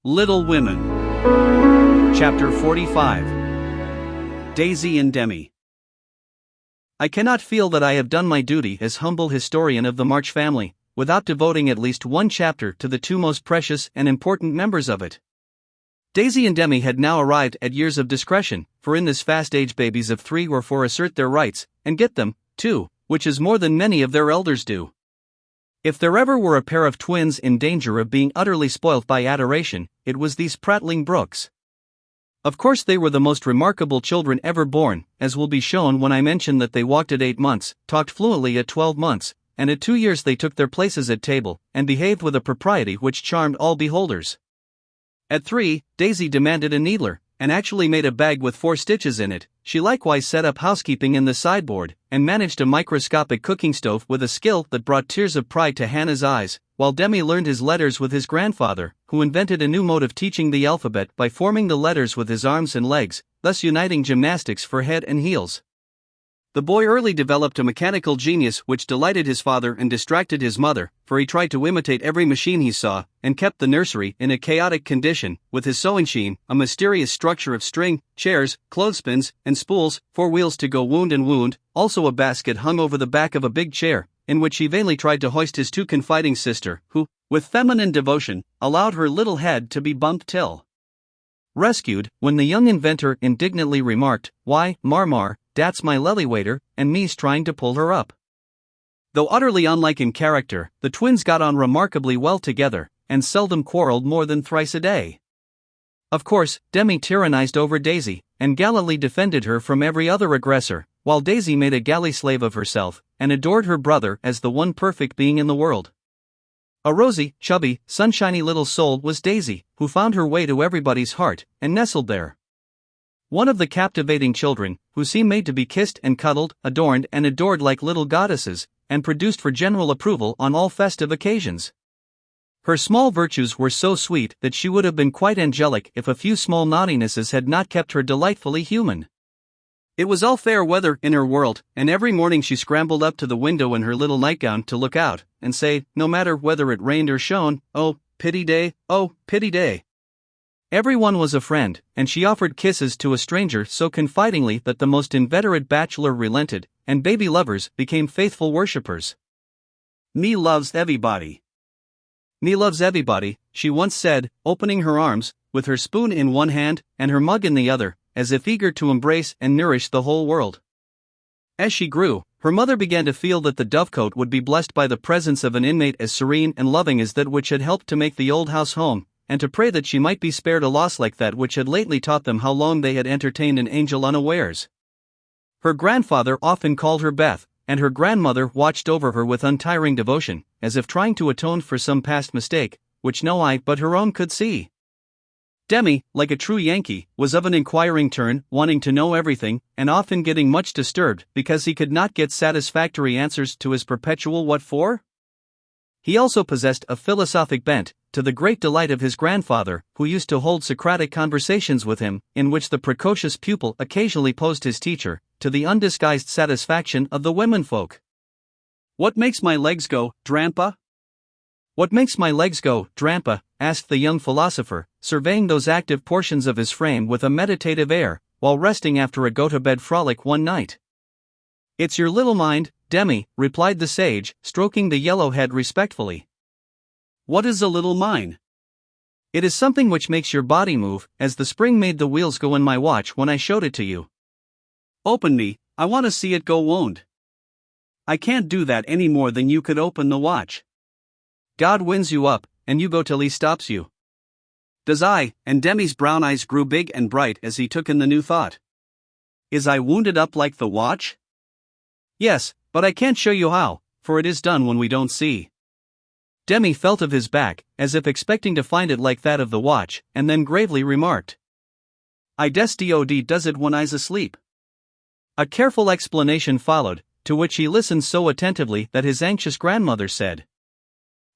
Little Women. Chapter 45. Daisy and Demi. I cannot feel that I have done my duty as humble historian of the March family, without devoting at least one chapter to the two most precious and important members of it. Daisy and Demi had now arrived at years of discretion, for in this fast age babies of 3 or 4 assert their rights, and get them, too, which is more than many of their elders do. If there ever were a pair of twins in danger of being utterly spoilt by adoration, it was these prattling brooks. Of course they were the most remarkable children ever born, as will be shown when I mention that they walked at 8 months, talked fluently at 12 months, and at 2 years they took their places at table, and behaved with a propriety which charmed all beholders. At 3, Daisy demanded a needler, and actually made a bag with 4 stitches in it. She likewise set up housekeeping in the sideboard, and managed a microscopic cooking stove with a skill that brought tears of pride to Hannah's eyes, while Demi learned his letters with his grandfather, who invented a new mode of teaching the alphabet by forming the letters with his arms and legs, thus uniting gymnastics for head and heels. The boy early developed a mechanical genius which delighted his father and distracted his mother, for he tried to imitate every machine he saw, and kept the nursery in a chaotic condition, with his sewing machine, a mysterious structure of string, chairs, clothespins, and spools, 4 wheels to go wound and wound, also a basket hung over the back of a big chair, in which he vainly tried to hoist his too confiding sister, who, with feminine devotion, allowed her little head to be bumped till rescued, when the young inventor indignantly remarked, "Why, Marmar, dat's my lily waiter, and me's trying to pull her up." Though utterly unlike in character, the twins got on remarkably well together, and seldom quarreled more than thrice a day. Of course, Demi tyrannized over Daisy, and gallantly defended her from every other aggressor, while Daisy made a galley slave of herself, and adored her brother as the one perfect being in the world. A rosy, chubby, sunshiny little soul was Daisy, who found her way to everybody's heart, and nestled there. One of the captivating children, who seemed made to be kissed and cuddled, adorned and adored like little goddesses, and produced for general approval on all festive occasions. Her small virtues were so sweet that she would have been quite angelic if a few small naughtinesses had not kept her delightfully human. It was all fair weather in her world, and every morning she scrambled up to the window in her little nightgown to look out, and say, no matter whether it rained or shone, "Oh, pity day, oh, pity day." Everyone was a friend, and she offered kisses to a stranger so confidingly that the most inveterate bachelor relented, and baby lovers became faithful worshippers. "Me loves everybody. Me loves everybody," she once said, opening her arms, with her spoon in one hand and her mug in the other, as if eager to embrace and nourish the whole world. As she grew, her mother began to feel that the dovecote would be blessed by the presence of an inmate as serene and loving as that which had helped to make the old house home, and to pray that she might be spared a loss like that which had lately taught them how long they had entertained an angel unawares. Her grandfather often called her Beth, and her grandmother watched over her with untiring devotion, as if trying to atone for some past mistake, which no eye but her own could see. Demi, like a true Yankee, was of an inquiring turn, wanting to know everything, and often getting much disturbed because he could not get satisfactory answers to his perpetual "what for?" He also possessed a philosophic bent, to the great delight of his grandfather, who used to hold Socratic conversations with him, in which the precocious pupil occasionally posed his teacher, to the undisguised satisfaction of the womenfolk. "What makes my legs go, Drampa?" "What makes my legs go, Drampa?" asked the young philosopher, surveying those active portions of his frame with a meditative air, while resting after a go-to-bed frolic one night. "It's your little mind, Demi," replied the sage, stroking the yellow head respectfully. "What is a little mind?" "It is something which makes your body move, as the spring made the wheels go in my watch when I showed it to you." "Open me, I want to see it go wound." "I can't do that any more than you could open the watch." "God winds you up, and you go till he stops you." "Does I?" And Demi's brown eyes grew big and bright as he took in the new thought. "Is I wounded up like the watch?" "Yes, but I can't show you how, for it is done when we don't see." Demi felt of his back, as if expecting to find it like that of the watch, and then gravely remarked, "I des DOD does it when I's asleep." A careful explanation followed, to which he listened so attentively that his anxious grandmother said,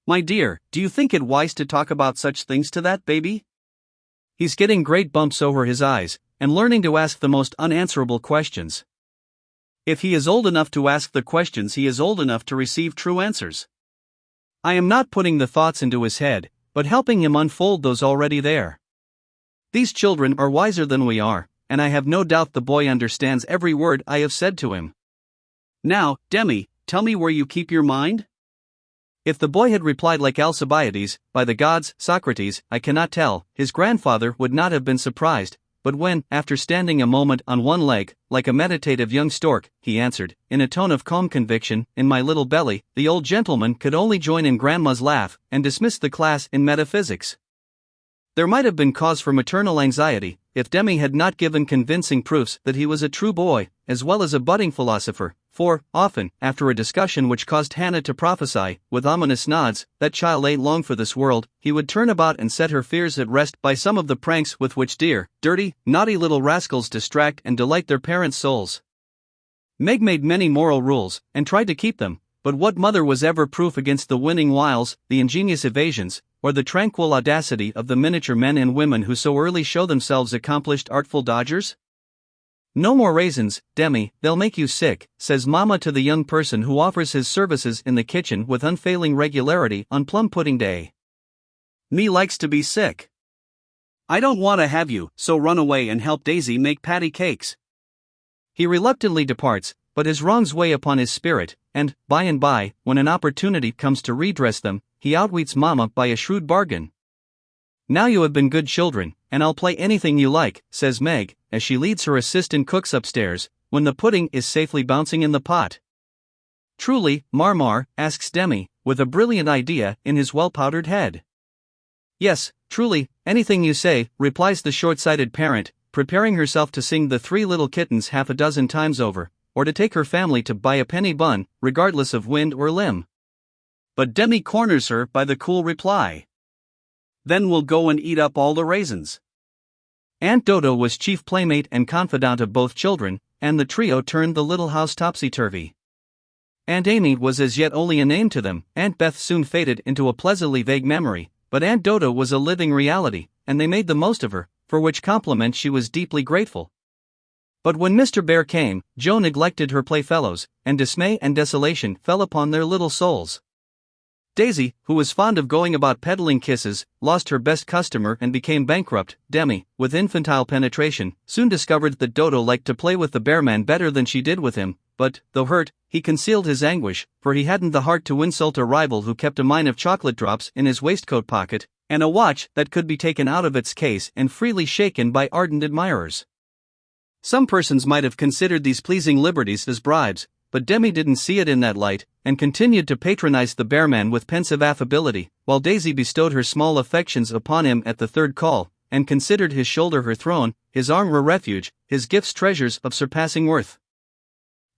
"My dear, do you think it wise to talk about such things to that baby? He's getting great bumps over his eyes, and learning to ask the most unanswerable questions. If he is old enough to ask the questions, he is old enough to receive true answers. I am not putting the thoughts into his head, but helping him unfold those already there. These children are wiser than we are, and I have no doubt the boy understands every word I have said to him. Now, Demi, tell me where you keep your mind? If the boy had replied like Alcibiades, by the gods, Socrates, I cannot tell, his grandfather would not have been surprised, but when, after standing a moment on one leg, like a meditative young stork, he answered, in a tone of calm conviction, in my little belly, the old gentleman could only join in grandma's laugh, and dismiss the class in metaphysics. There might have been cause for maternal anxiety, if Demi had not given convincing proofs that he was a true boy, as well as a budding philosopher, for, often, after a discussion which caused Hannah to prophesy, with ominous nods, that child ain't long for this world, he would turn about and set her fears at rest by some of the pranks with which dear, dirty, naughty little rascals distract and delight their parents' souls. Meg made many moral rules, and tried to keep them, but what mother was ever proof against the winning wiles, the ingenious evasions, or the tranquil audacity of the miniature men and women who so early show themselves accomplished artful dodgers? No more raisins, Demi, they'll make you sick, says Mama to the young person who offers his services in the kitchen with unfailing regularity on plum pudding day. Me likes to be sick. I don't want to have you, so run away and help Daisy make patty cakes. He reluctantly departs, but his wrongs weigh upon his spirit, and, by, when an opportunity comes to redress them, he outwits Mama by a shrewd bargain. Now you have been good children, and I'll play anything you like, says Meg, as she leads her assistant cooks upstairs, when the pudding is safely bouncing in the pot. Truly, Marmar, asks Demi, with a brilliant idea in his well-powdered head. Yes, truly, anything you say, replies the short-sighted parent, preparing herself to sing the Three Little Kittens half a dozen times over, or to take her family to buy a penny bun, regardless of wind or limb. But Demi corners her by the cool reply. Then we'll go and eat up all the raisins. Aunt Dodo was chief playmate and confidant of both children, and the trio turned the little house topsy-turvy. Aunt Amy was as yet only a name to them, Aunt Beth soon faded into a pleasantly vague memory, but Aunt Dodo was a living reality, and they made the most of her, for which compliment she was deeply grateful. But when Mr. Bear came, Jo neglected her playfellows, and dismay and desolation fell upon their little souls. Daisy, who was fond of going about peddling kisses, lost her best customer and became bankrupt. Demi, with infantile penetration, soon discovered that Dodo liked to play with the bearman better than she did with him, but, though hurt, he concealed his anguish, for he hadn't the heart to insult a rival who kept a mine of chocolate drops in his waistcoat pocket, and a watch that could be taken out of its case and freely shaken by ardent admirers. Some persons might have considered these pleasing liberties as bribes, but Demi didn't see it in that light, and continued to patronize the bearman with pensive affability, while Daisy bestowed her small affections upon him at the third call, and considered his shoulder her throne, his arm her refuge, his gifts treasures of surpassing worth.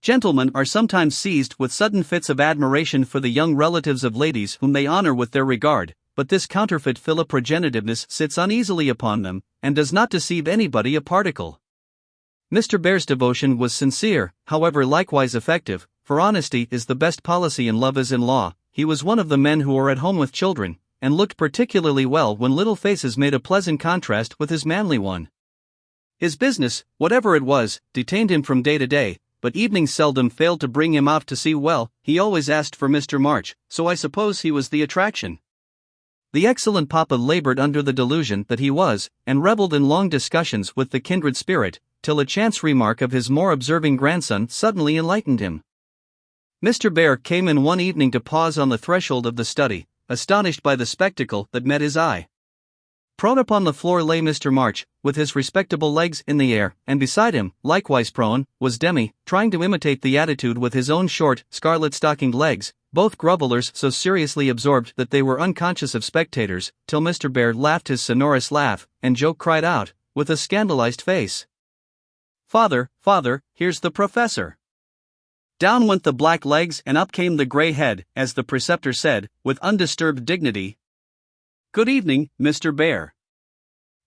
Gentlemen are sometimes seized with sudden fits of admiration for the young relatives of ladies whom they honor with their regard, but this counterfeit philoprogenitiveness sits uneasily upon them, and does not deceive anybody a particle. Mr. Bear's devotion was sincere, however likewise effective, for honesty is the best policy in love as in law. He was one of the men who were at home with children, and looked particularly well when little faces made a pleasant contrast with his manly one. His business, whatever it was, detained him from day to day, but evenings seldom failed to bring him out to see well. He always asked for Mr. March, so I suppose he was the attraction. The excellent papa labored under the delusion that he was, and revelled in long discussions with the kindred spirit, till a chance remark of his more observing grandson suddenly enlightened him. Mr. Bear came in one evening to pause on the threshold of the study, astonished by the spectacle that met his eye. Prone upon the floor lay Mr. March, with his respectable legs in the air, and beside him, likewise prone, was Demi, trying to imitate the attitude with his own short, scarlet-stockinged legs, both grovellers so seriously absorbed that they were unconscious of spectators, till Mr. Bear laughed his sonorous laugh, and Jo cried out, with a scandalized face, "Father, father, here's the professor." Down went the black legs and up came the grey head, as the preceptor said, with undisturbed dignity, "Good evening, Mr. Bear.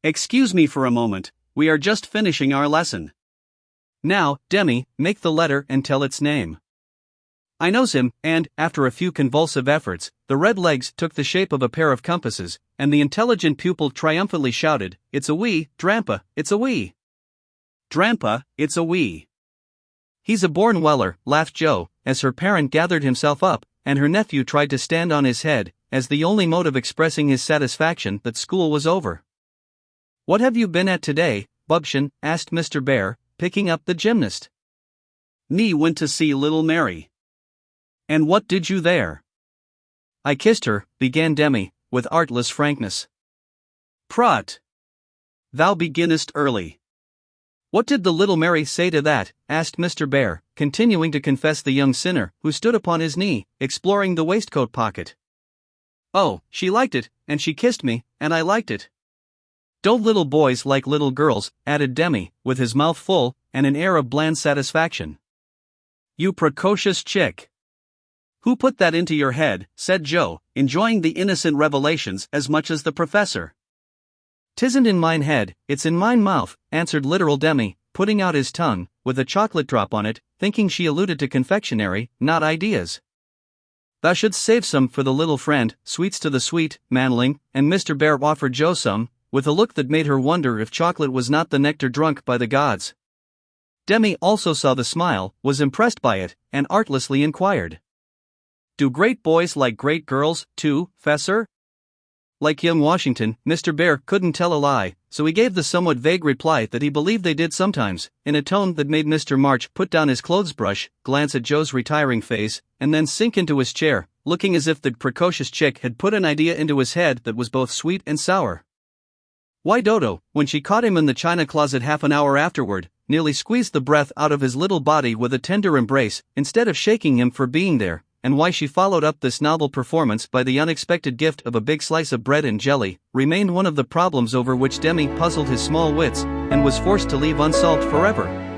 Excuse me for a moment, we are just finishing our lesson. Now, Demi, make the letter and tell its name." I knows him, and, after a few convulsive efforts, the red legs took the shape of a pair of compasses, and the intelligent pupil triumphantly shouted, "It's a wee, Drampa, it's a wee. Drampa, it's a wee." "He's a born Weller," laughed Jo, as her parent gathered himself up, and her nephew tried to stand on his head, as the only mode of expressing his satisfaction that school was over. "What have you been at today, Bubchen?" asked Mr. Bear, picking up the gymnast. "Me went to see little Mary." "And what did you there?" "I kissed her," began Demi, with artless frankness. "Prut! Thou beginnest early." "What did the little Mary say to that?" asked Mr. Bear, continuing to confess the young sinner, who stood upon his knee, exploring the waistcoat pocket. "Oh, she liked it, and she kissed me, and I liked it." "Don't little boys like little girls?" added Demi, with his mouth full, and an air of bland satisfaction. "You precocious chick! Who put that into your head?" said Joe, enjoying the innocent revelations as much as the professor. "'Tisn't in mine head, it's in mine mouth," answered literal Demi, putting out his tongue, with a chocolate drop on it, thinking she alluded to confectionery, not ideas. "Thou shouldst save some for the little friend, sweets to the sweet, manling," and Mr. Bear offered Joe some, with a look that made her wonder if chocolate was not the nectar drunk by the gods. Demi also saw the smile, was impressed by it, and artlessly inquired, "Do great boys like great girls, too, Fessor?" Like young Washington, Mr. Bear couldn't tell a lie, so he gave the somewhat vague reply that he believed they did sometimes, in a tone that made Mr. March put down his clothes brush, glance at Joe's retiring face, and then sink into his chair, looking as if the precocious chick had put an idea into his head that was both sweet and sour. Why Dodo, when she caught him in the china closet half an hour afterward, nearly squeezed the breath out of his little body with a tender embrace, instead of shaking him for being there, and why she followed up this novel performance by the unexpected gift of a big slice of bread and jelly, remained one of the problems over which Demi puzzled his small wits, and was forced to leave unsolved forever.